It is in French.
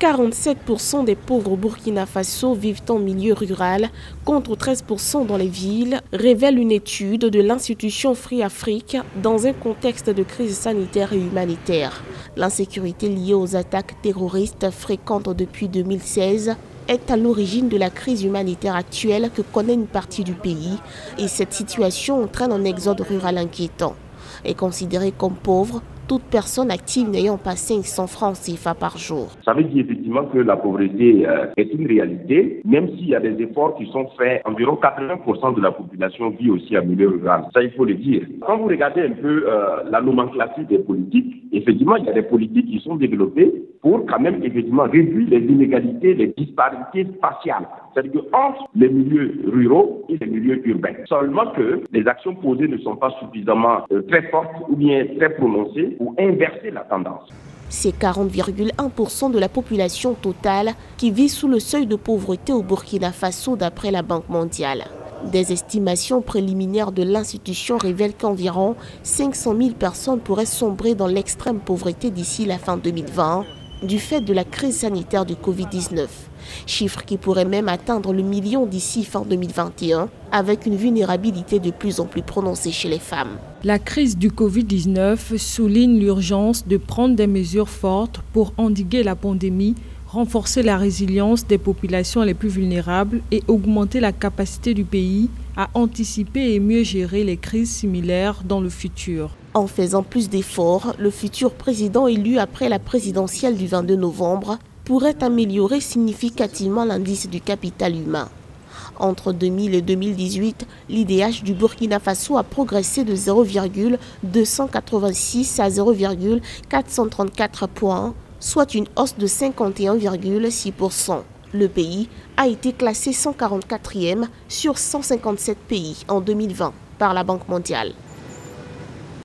47% des pauvres au Burkina Faso vivent en milieu rural, contre 13% dans les villes, révèle une étude de l'institution Free Afrique dans un contexte de crise sanitaire et humanitaire. L'insécurité liée aux attaques terroristes fréquentes depuis 2016 est à l'origine de la crise humanitaire actuelle que connaît une partie du pays, et cette situation entraîne un exode rural inquiétant. Est considérée comme pauvre toute personne active n'ayant pas 500 francs CFA par jour. Ça veut dire effectivement que la pauvreté est une réalité, même s'il y a des efforts qui sont faits. Environ 80% de la population vit aussi en milieu rural. Ça, il faut le dire. Quand vous regardez un peu la nomenclature des politiques, effectivement, il y a des politiques qui sont développées pour quand même effectivement réduire les inégalités, les disparités spatiales. C'est-à-dire entre les milieux ruraux et les milieux urbains. Seulement que les actions posées ne sont pas suffisamment très fortes ou bien très prononcées pour inverser la tendance. C'est 40,1% de la population totale qui vit sous le seuil de pauvreté au Burkina Faso d'après la Banque mondiale. Des estimations préliminaires de l'institution révèlent qu'environ 500 000 personnes pourraient sombrer dans l'extrême pauvreté d'ici la fin 2020 du fait de la crise sanitaire du Covid-19. Chiffre qui pourrait même atteindre le million d'ici fin 2021, avec une vulnérabilité de plus en plus prononcée chez les femmes. La crise du Covid-19 souligne l'urgence de prendre des mesures fortes pour endiguer la pandémie, renforcer la résilience des populations les plus vulnérables et augmenter la capacité du pays à anticiper et mieux gérer les crises similaires dans le futur. En faisant plus d'efforts, le futur président élu après la présidentielle du 22 novembre pourrait améliorer significativement l'indice du capital humain. Entre 2000 et 2018, l'IDH du Burkina Faso a progressé de 0,286 à 0,434 points, soit une hausse de 51,6%. Le pays a été classé 144e sur 157 pays en 2020 par la Banque mondiale.